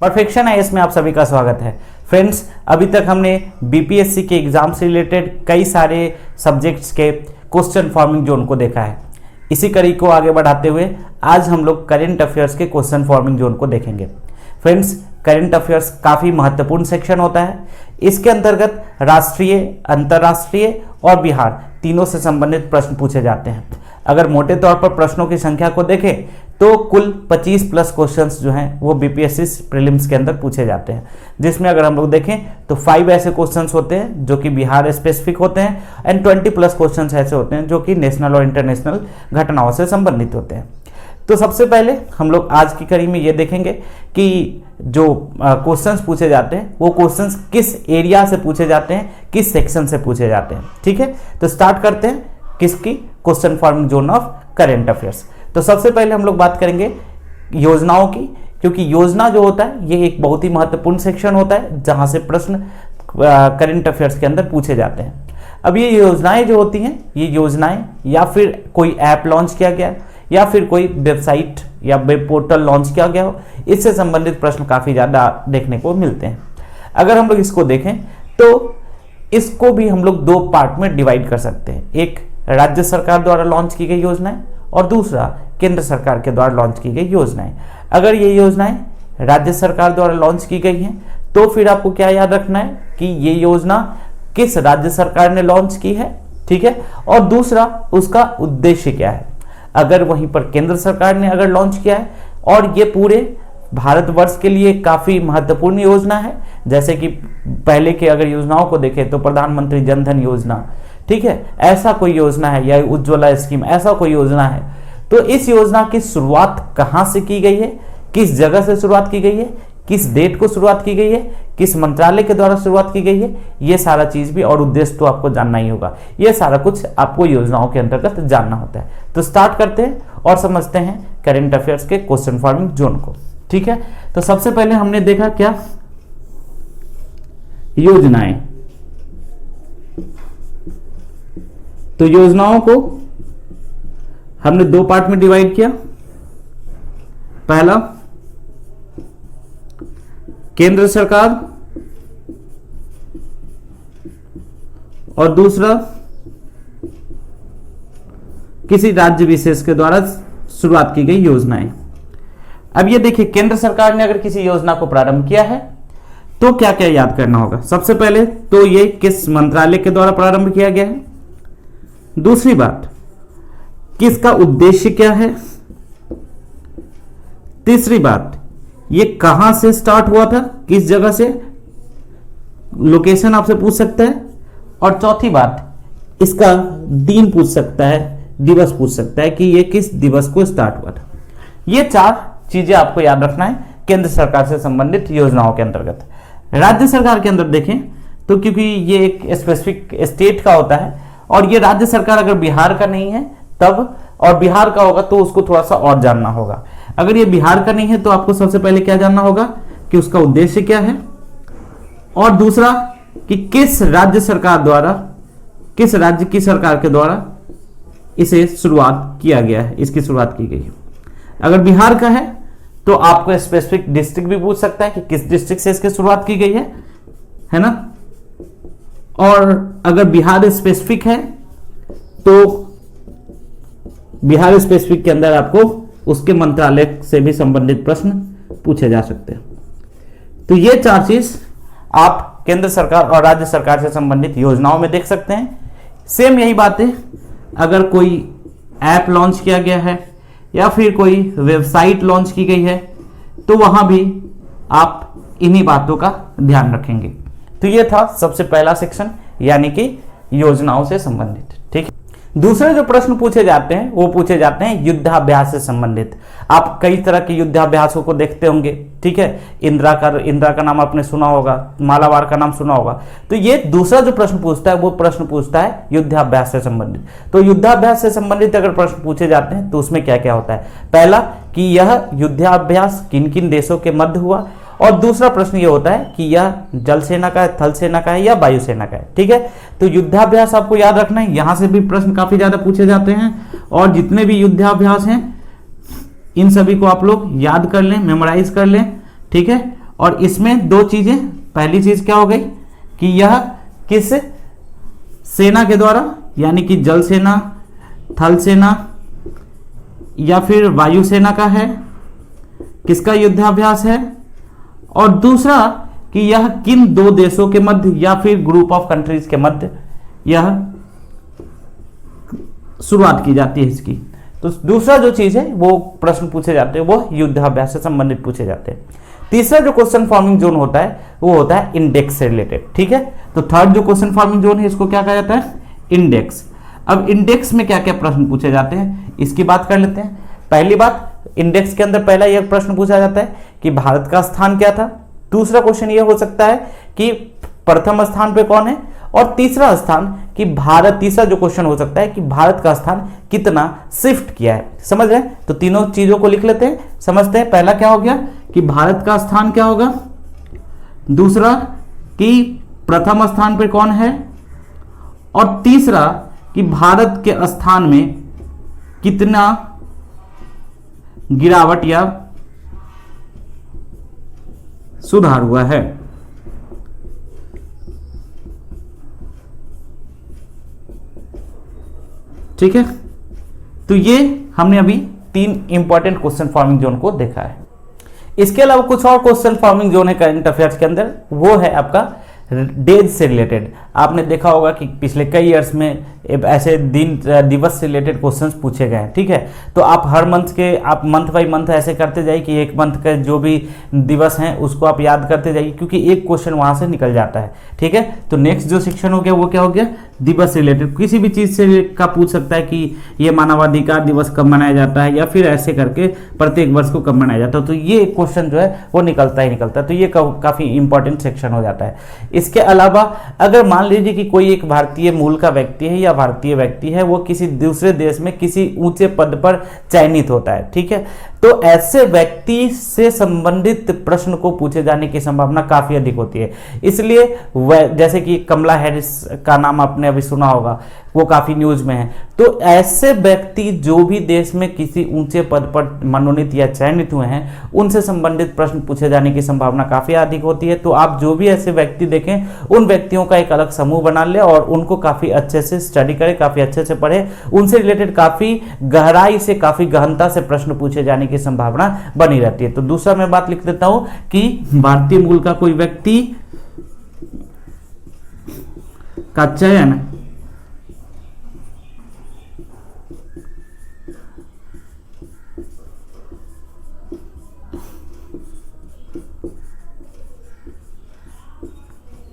Perfection IAS में आप सभी का स्वागत है। फ्रेंड्स, अभी तक हमने बीपीएससी के एग्जाम से रिलेटेड कई सारे सब्जेक्ट्स के क्वेश्चन फॉर्मिंग जोन को देखा है। इसी कड़ी को आगे बढ़ाते हुए आज हम लोग करंट अफेयर्स के क्वेश्चन फॉर्मिंग जोन को देखेंगे। फ्रेंड्स, करंट अफेयर्स काफ़ी महत्वपूर्ण सेक्शन होता है। इसके अंतर्गत राष्ट्रीय, अंतर्राष्ट्रीय और बिहार तीनों से संबंधित प्रश्न पूछे जाते हैं। अगर मोटे तौर पर प्रश्नों की संख्या को देखें तो कुल 25 प्लस क्वेश्चंस जो हैं वो बीपीएससी प्रीलिम्स के अंदर पूछे जाते हैं, जिसमें अगर हम लोग देखें तो 5 ऐसे क्वेश्चंस होते हैं जो कि बिहार स्पेसिफिक होते हैं एंड 20 प्लस क्वेश्चंस ऐसे होते हैं जो कि नेशनल और इंटरनेशनल घटनाओं से संबंधित होते हैं। तो सबसे पहले हम लोग आज की कड़ी में ये देखेंगे कि जो क्वेश्चंस पूछे जाते हैं वो क्वेश्चंस किस एरिया से पूछे जाते हैं, किस सेक्शन से पूछे जाते हैं। ठीक है, तो स्टार्ट करते हैं किसकी, question forming zone of current affairs. तो सबसे पहले हम लोग बात करेंगे योजनाओं की, क्योंकि योजना जो होता है ये एक बहुत ही महत्वपूर्ण सेक्शन होता है जहां से प्रश्न करंट अफेयर्स के अंदर पूछे जाते हैं। अब ये योजनाएं जो होती हैं, ये योजनाएं या फिर कोई ऐप लॉन्च किया गया या फिर कोई वेबसाइट या वेब पोर्टल लॉन्च किया गया हो, इससे संबंधित प्रश्न काफी ज्यादा देखने को मिलते हैं। अगर हम लोग इसको देखें तो इसको भी हम लोग 2 पार्ट में डिवाइड कर सकते हैं। एक राज्य सरकार द्वारा लॉन्च की गई योजनाएं और दूसरा केंद्र सरकार के द्वारा लॉन्च की गई योजनाएं। अगर ये योजनाएं राज्य सरकार द्वारा लॉन्च की गई हैं तो फिर आपको क्या याद रखना है कि ये योजना किस राज्य सरकार ने लॉन्च की है, ठीक है, और दूसरा उसका उद्देश्य क्या है। अगर वहीं पर केंद्र सरकार ने अगर लॉन्च किया है और ये पूरे भारतवर्ष के लिए काफी महत्वपूर्ण योजना है, जैसे कि पहले के अगर योजनाओं को देखें तो प्रधानमंत्री जन धन योजना, ठीक है, ऐसा कोई योजना है, या उज्ज्वला स्कीम, ऐसा कोई योजना है, तो इस योजना की शुरुआत कहां से की गई है, किस जगह से शुरुआत की गई है, किस डेट को शुरुआत की गई है, किस मंत्रालय के द्वारा शुरुआत की गई है, ये सारा चीज भी और उद्देश्य तो आपको जानना ही होगा। ये सारा कुछ आपको योजनाओं के अंतर्गत जानना होता है। तो स्टार्ट करते हैं और समझते हैं करंट अफेयर्स के क्वेश्चन फॉर्मिंग जोन को। ठीक है, तो सबसे पहले हमने देखा क्या, योजनाएं। तो योजनाओं को हमने 2 पार्ट में डिवाइड किया। पहला केंद्र सरकार और दूसरा किसी राज्य विशेष के द्वारा शुरुआत की गई योजनाएं। अब ये देखिए, केंद्र सरकार ने अगर किसी योजना को प्रारंभ किया है तो क्या क्या याद करना होगा। सबसे पहले तो ये किस मंत्रालय के द्वारा प्रारंभ किया गया है, दूसरी बात किसका उद्देश्य क्या है, तीसरी बात ये कहां से स्टार्ट हुआ था, किस जगह से, लोकेशन आपसे पूछ सकता है, और चौथी बात इसका दिन पूछ सकता है, दिवस पूछ सकता है कि ये किस दिवस को स्टार्ट हुआ था। ये 4 चीजें आपको याद रखना है केंद्र सरकार से संबंधित योजनाओं के अंतर्गत। राज्य सरकार के अंदर देखें तो क्योंकि ये एक स्पेसिफिक स्टेट का होता है और ये राज्य सरकार अगर बिहार का नहीं है तब, और बिहार का होगा तो उसको थोड़ा सा और जानना होगा। अगर ये बिहार का नहीं है तो आपको सबसे पहले क्या जानना होगा कि उसका उद्देश्य क्या है, और दूसरा कि किस राज्य सरकार द्वारा, किस राज्य की सरकार के द्वारा इसे शुरुआत किया गया है, इसकी शुरुआत की गई है। अगर बिहार का है तो आपको स्पेसिफिक डिस्ट्रिक्ट भी पूछ सकता है कि किस डिस्ट्रिक्ट से इसकी शुरुआत की गई है ना। और अगर बिहार स्पेसिफिक है तो बिहार स्पेसिफिक के अंदर आपको उसके मंत्रालय से भी संबंधित प्रश्न पूछे जा सकते हैं। तो ये 4 चीज आप केंद्र सरकार और राज्य सरकार से संबंधित योजनाओं में देख सकते हैं। सेम यही बात है अगर कोई ऐप लॉन्च किया गया है या फिर कोई वेबसाइट लॉन्च की गई है तो वहां भी आप इन्हीं बातों का ध्यान रखेंगे। तो ये था सबसे पहला सेक्शन, यानी कि योजनाओं से संबंधित। ठीक है, दूसरे जो प्रश्न पूछे जाते हैं वो पूछे जाते हैं युद्धाभ्यास से संबंधित। आप कई तरह के युद्धाभ्यासों को देखते होंगे, ठीक है, इंदिरा का नाम आपने सुना होगा, मालाबार का नाम सुना होगा। तो ये दूसरा जो प्रश्न पूछता है वो प्रश्न पूछता है युद्धाभ्यास से संबंधित। तो युद्धाभ्यास से संबंधित अगर प्रश्न पूछे जाते हैं तो उसमें क्या क्या होता है, पहला कि यह युद्धाभ्यास किन किन देशों के मध्य हुआ, और दूसरा प्रश्न ये होता है कि यह जल सेना का है, थल सेना का है या वायुसेना का है। ठीक है, तो युद्धाभ्यास आपको याद रखना है, यहां से भी प्रश्न काफी ज्यादा पूछे जाते हैं, और जितने भी युद्धाभ्यास हैं इन सभी को आप लोग याद कर लें, मेमोराइज कर लें। ठीक है, और इसमें दो चीजें, पहली चीज क्या हो गई कि यह किस सेना के द्वारा, यानी कि जल सेना, थल सेना या फिर वायुसेना का है, किसका युद्धाभ्यास है, और दूसरा कि यह किन दो देशों के मध्य या फिर ग्रुप ऑफ कंट्रीज के मध्य यह शुरुआत की जाती है इसकी। तो दूसरा जो चीज है वो प्रश्न पूछे जाते हैं वो युद्धाभ्यास से संबंधित पूछे जाते हैं। तीसरा जो क्वेश्चन फॉर्मिंग जोन होता है वो होता है इंडेक्स से रिलेटेड, ठीक है। तो थर्ड जो क्वेश्चन फॉर्मिंग जोन है इसको क्या कहा जाता है, इंडेक्स। अब इंडेक्स में क्या क्या प्रश्न पूछे जाते हैं इसकी बात कर लेते हैं। पहली बात, इंडेक्स के अंदर पहला यह प्रश्न पूछा जाता है कि भारत का स्थान क्या था। दूसरा क्वेश्चन यह हो सकता है कि प्रथम स्थान पे कौन है, और तीसरा स्थान कि भारत, तीसरा जो क्वेश्चन हो सकता है कि भारत का स्थान कितना शिफ्ट किया है। समझ रहे हैं? तो तीनों चीजों को लिख लेते हैं, समझते हैं। पहला क्या हो गया कि भारत का स्थान क्या होगा, दूसरा कि प्रथम स्थान पे कौन है, और तीसरा कि भारत के स्थान में कितना गिरावट या सुधार हुआ है। ठीक है, तो ये हमने अभी 3 इंपॉर्टेंट क्वेश्चन फॉर्मिंग जोन को देखा है। इसके अलावा कुछ और क्वेश्चन फॉर्मिंग जोन है करंट अफेयर्स के अंदर, वो है आपका डेज से रिलेटेड। आपने देखा होगा कि पिछले कई ईयर्स में ऐसे दिन दिवस से रिलेटेड क्वेश्चंस पूछे गए हैं, ठीक है। तो आप हर मंथ के, आप मंथ बाय मंथ ऐसे करते जाइए कि एक मंथ का जो भी दिवस हैं उसको आप याद करते जाइए, क्योंकि एक क्वेश्चन वहां से निकल जाता है, ठीक है। तो नेक्स्ट जो सेक्शन हो गया वो क्या हो गया, दिवस रिलेटेड। किसी भी चीज से का पूछ सकता है कि ये मानवाधिकार दिवस कब मनाया जाता है, या फिर ऐसे करके प्रत्येक वर्ष को कब मनाया जाता है। तो ये क्वेश्चन जो है वो निकलता ही निकलता है। तो ये काफी इंपॉर्टेंट सेक्शन हो जाता है। इसके अलावा अगर मान लीजिए कि कोई एक भारतीय मूल का व्यक्ति है या भारतीय व्यक्ति है, वो किसी दूसरे देश में किसी ऊंचे पद पर चयनित होता है, ठीक है, तो ऐसे व्यक्ति से संबंधित प्रश्न को पूछे जाने की संभावना काफी अधिक होती है। इसलिए जैसे कि कमला हैरिस का नाम आपने अभी सुना होगा, वो काफी न्यूज में है। तो ऐसे व्यक्ति जो भी देश में किसी ऊंचे पद पर मनोनीत या चयनित हुए हैं, उनसे संबंधित प्रश्न पूछे जाने की संभावना काफी अधिक होती है। तो आप जो भी ऐसे व्यक्ति देखें, उन व्यक्तियों का एक अलग समूह बना ले और उनको काफी अच्छे से स्टडी करें, काफी अच्छे से पढ़े, उनसे रिलेटेड काफी गहराई से, काफी गहनता से प्रश्न पूछे जाने की संभावना बनी रहती है। तो दूसरा मैं बात लिख देता हूं कि भारतीय मूल का कोई व्यक्ति का चयन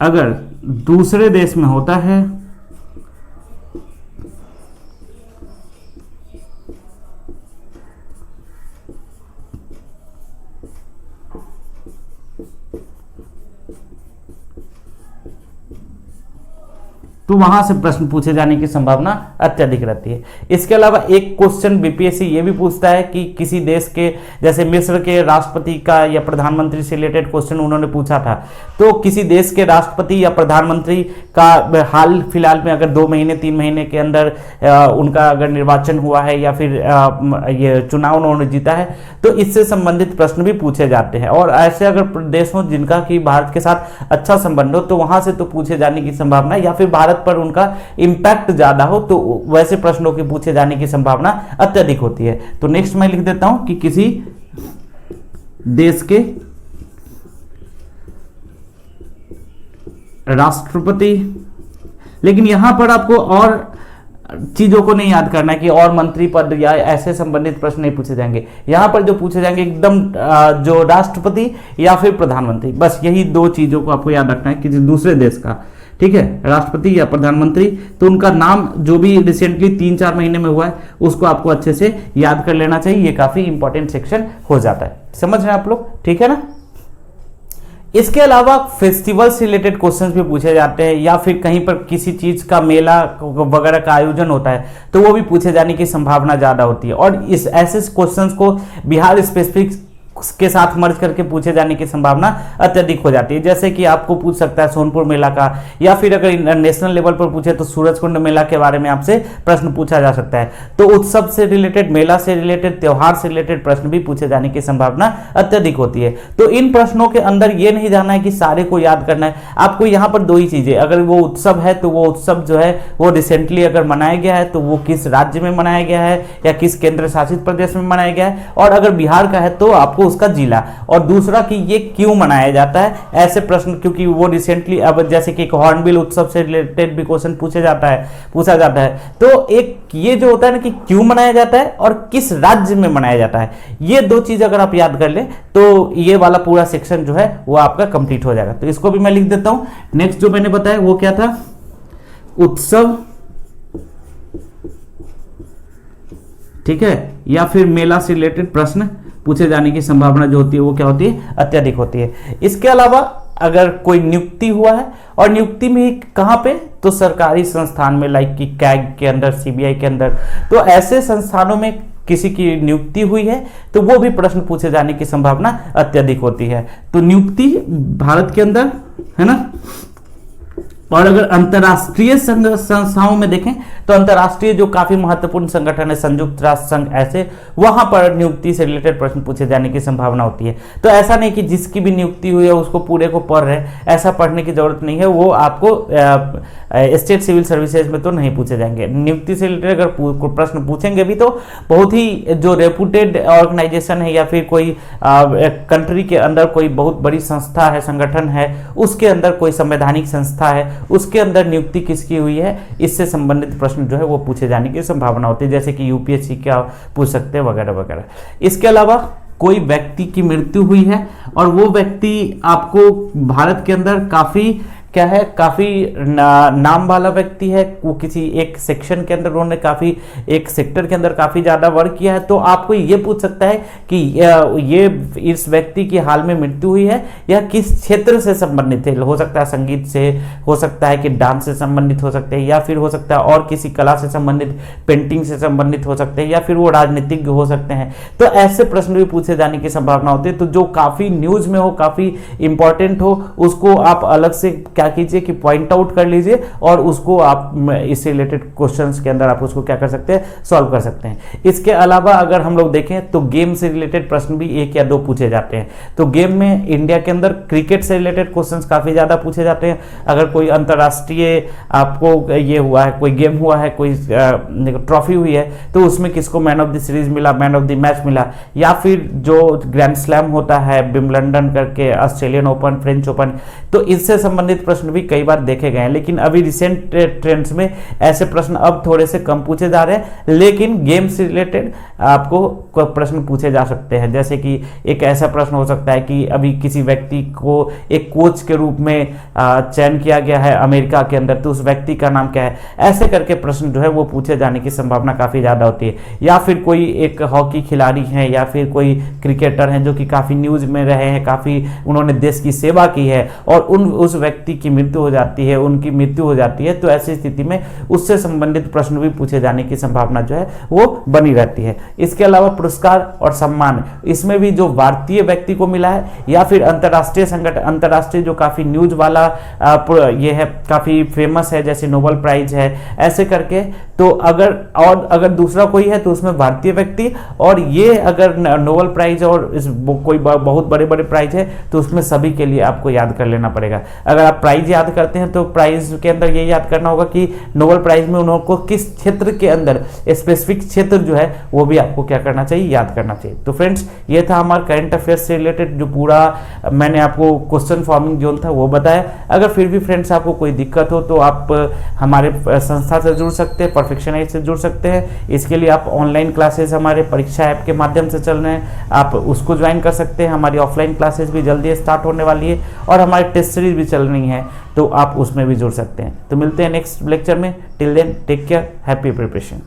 अगर दूसरे देश में होता है तो वहां से प्रश्न पूछे जाने की संभावना अत्यधिक रहती है। इसके अलावा एक क्वेश्चन बीपीएससी ये भी पूछता है कि किसी देश के, जैसे मिस्र के राष्ट्रपति का या प्रधानमंत्री से रिलेटेड क्वेश्चन उन्होंने पूछा था, तो किसी देश के राष्ट्रपति या प्रधानमंत्री का हाल फिलहाल में अगर 2 महीने 3 महीने के अंदर उनका अगर निर्वाचन हुआ है या फिर ये चुनाव उन्होंने जीता है, तो इससे संबंधित प्रश्न भी पूछे जाते हैं। और ऐसे अगर देश हो जिनका कि भारत के साथ अच्छा संबंध हो, तो वहां से तो पूछे जाने की संभावना, या फिर भारत पर उनका इंपैक्ट ज्यादा हो, तो वैसे प्रश्नों के पूछे जाने की संभावना अत्यधिक होती है। तो नेक्स्ट मैं लिख देता हूं कि किसी देश के राष्ट्रपति, लेकिन यहां पर आपको और चीजों को नहीं याद करना है कि और मंत्री पद या ऐसे संबंधित प्रश्न नहीं पूछे जाएंगे। यहां पर जो पूछे जाएंगे एकदम जो राष्ट्रपति या फिर प्रधानमंत्री, बस यही 2 चीजों को आपको याद रखना है। किसी दूसरे देश का, ठीक है, राष्ट्रपति या प्रधानमंत्री, तो उनका नाम जो भी रिसेंटली 3-4 महीने में हुआ है उसको आपको अच्छे से याद कर लेना चाहिए। ये काफी इंपॉर्टेंट सेक्शन हो जाता है। समझ रहे हैं आप लोग, ठीक है ना। इसके अलावा फेस्टिवल से रिलेटेड क्वेश्चंस भी पूछे जाते हैं, या फिर कहीं पर किसी चीज का मेला वगैरह का आयोजन होता है तो वो भी पूछे जाने की संभावना ज्यादा होती है। और इस ऐसे क्वेश्चंस को बिहार स्पेसिफिक के साथ मर्ज करके पूछे जाने की संभावना अत्यधिक हो जाती है। जैसे कि आपको पूछ सकता है सोनपुर मेला का, या फिर अगर नेशनल लेवल पर पूछे तो सूरजकुंड मेला के बारे में आपसे प्रश्न पूछा जा सकता है। तो उत्सव से रिलेटेड, मेला से रिलेटेड, त्योहार से रिलेटेड प्रश्न भी पूछे जाने की संभावना अत्यधिक होती है। तो इन प्रश्नों के अंदर ये नहीं जाना है कि सारे को याद करना है, आपको यहाँ पर दो ही चीजें, अगर वो उत्सव है तो वो उत्सव जो है वो रिसेंटली अगर मनाया गया है तो वो किस राज्य में मनाया गया है या किस केंद्र शासित प्रदेश में मनाया गया है, और अगर बिहार का है तो आपको उसका जिला, और दूसरा कि ये क्यों मनाया जाता है। ऐसे प्रश्न, क्योंकि वो रिसेंटली, अब जैसे कि एक हॉर्नबिल उत्सव से रिलेटेड भी क्वेश्चन पूछा जाता है, तो एक ये जो होता है ना कि क्यों मनाया जाता है और किस राज्य में मनाया जाता है, ये दो चीज अगर आप याद कर ले तो ये वाला पूरा सेक्शन जो है वो आपका कंप्लीट हो जाएगा। तो इसको भी मैं लिख देता हूं। नेक्स्ट जो मैंने बताया वो क्या था, उत्सव, ठीक है, या फिर मेला से रिलेटेड प्रश्न पूछे जाने की संभावना जो होती है वो क्या होती है, अत्यधिक होती है। इसके अलावा अगर कोई नियुक्ति हुआ है, और नियुक्ति में कहां पे, तो सरकारी संस्थान में, लाइक कि कैग के अंदर, सीबीआई के अंदर, तो ऐसे संस्थानों में किसी की नियुक्ति हुई है तो वो भी प्रश्न पूछे जाने की संभावना अत्यधिक होती है। तो नियुक्ति भारत के अंदर है ना। और अगर अंतर्राष्ट्रीय संस्थाओं में देखें तो अंतर्राष्ट्रीय जो काफी महत्वपूर्ण संगठन है, संयुक्त राष्ट्र संघ, ऐसे वहां पर नियुक्ति से रिलेटेड प्रश्न पूछे जाने की संभावना होती है। तो ऐसा नहीं कि जिसकी भी नियुक्ति हुई है उसको पूरे को पढ़ रहे, ऐसा पढ़ने की जरूरत नहीं है। वो आपको स्टेट सिविल सर्विसेज में तो नहीं पूछे जाएंगे। नियुक्ति से रिलेटेड अगर प्रश्न पूछेंगे भी तो बहुत ही जो रेपुटेड ऑर्गेनाइजेशन है या फिर कोई कंट्री के अंदर कोई बहुत बड़ी संस्था है, संगठन है, उसके अंदर कोई संवैधानिक संस्था है, उसके अंदर नियुक्ति किसकी हुई है, इससे संबंधित प्रश्न जो है वो पूछे जाने की संभावना होती है, जैसे कि यूपीएससी का पूछ सकते हैं वगैरह वगैरह। इसके अलावा कोई व्यक्ति की मृत्यु हुई है और वो व्यक्ति आपको भारत के अंदर काफी क्या है, काफी नाम वाला व्यक्ति है, वो किसी एक सेक्शन के अंदर उन्होंने काफी एक सेक्टर के अंदर काफी ज्यादा वर्क किया है, तो आपको ये पूछ सकता है कि ये इस व्यक्ति की हाल में मृत्यु हुई है या किस क्षेत्र से संबंधित है। हो सकता है संगीत से, हो सकता है कि डांस से संबंधित हो सकते हैं, या फिर हो सकता है और किसी कला से संबंधित, पेंटिंग से संबंधित हो सकते हैं, या फिर वो राजनीतिज्ञ हो सकते हैं। तो ऐसे प्रश्न भी पूछे जाने की संभावना होती है। तो जो काफी न्यूज में हो, काफी इंपॉर्टेंट हो, उसको आप अलग से क्या कीजिए कि पॉइंट आउट कर लीजिए और उसको आप इससे रिलेटेड क्वेश्चंस के अंदर आप उसको क्या कर सकते हैं, सॉल्व कर सकते हैं। इसके अलावा अगर हम लोग देखें तो गेम से रिलेटेड प्रश्न भी एक या दो पूछे जाते हैं। तो गेम में इंडिया के अंदर क्रिकेट से रिलेटेड क्वेश्चंस काफी ज्यादा पूछे जाते हैं। अगर कोई अंतरराष्ट्रीय आपको ये हुआ है, कोई गेम हुआ है, कोई ट्रॉफी हुई है, तो उसमें किसको मैन ऑफ द सीरीज मिला, मैन ऑफ द मैच मिला, या फिर जो ग्रैंड स्लैम होता है विंबलडन करके, ऑस्ट्रेलियन ओपन, फ्रेंच ओपन, तो इससे संबंधित प्रश्न भी कई बार देखे गए हैं। लेकिन अभी रिसेंट ट्रेंड्स में ऐसे प्रश्न अब थोड़े से कम पूछे जा रहे हैं, लेकिन गेम से रिलेटेड आपको प्रश्न पूछे जा सकते हैं। जैसे कि एक ऐसा प्रश्न हो सकता है कि अभी किसी व्यक्ति को एक कोच के रूप में चयन किया गया है अमेरिका के अंदर, तो उस व्यक्ति का नाम क्या है, ऐसे करके प्रश्न जो है वो पूछे जाने की संभावना काफी ज्यादा होती है। या फिर कोई एक हॉकी खिलाड़ी है या फिर कोई क्रिकेटर है जो कि काफी न्यूज में रहे हैं, काफी उन्होंने देश की सेवा की है, और उस व्यक्ति की मृत्यु हो जाती है, उनकी मृत्यु हो जाती है, तो ऐसी स्थिति में उससे संबंधित प्रश्न भी पूछे जाने की संभावना जो है वो बनी रहती है। इसके अलावा पुरस्कार और सम्मान, इसमें भी जो भारतीय व्यक्ति को मिला है या फिर अंतरराष्ट्रीय संगठन, अंतरराष्ट्रीय जो काफी न्यूज वाला ये है, काफी फेमस है, जैसे नोबेल प्राइज है, ऐसे करके। तो अगर दूसरा कोई है तो उसमें भारतीय व्यक्ति, और ये अगर नोबेल प्राइज और कोई बहुत बड़े बड़े प्राइज है तो उसमें सभी के लिए आपको याद कर लेना पड़ेगा। अगर आप प्राइज याद करते हैं तो प्राइज के अंदर ये याद करना होगा कि नोबेल प्राइज में उनको किस क्षेत्र के अंदर, स्पेसिफिक क्षेत्र जो है वो भी आपको क्या करना चाहिए, याद करना चाहिए। तो फ्रेंड्स, ये था हमारा करंट अफेयर्स से रिलेटेड जो पूरा मैंने आपको क्वेश्चन फॉर्मिंग जोन था वो बताया। अगर फिर भी फ्रेंड्स आपको कोई दिक्कत हो तो आप हमारे संस्था से जुड़ सकते हैं, परफेक्शनाइज से जुड़ सकते हैं। इसके लिए आप ऑनलाइन क्लासेस हमारे परीक्षा ऐप के माध्यम से चल रहे हैं, आप उसको ज्वाइन कर सकते हैं। हमारी ऑफलाइन क्लासेस भी जल्दी स्टार्ट होने वाली है और हमारी टेस्ट सीरीज भी चल रही है, तो आप उसमें भी जुड़ सकते हैं। तो मिलते हैं नेक्स्ट लेक्चर में। Till then take care, happy preparation.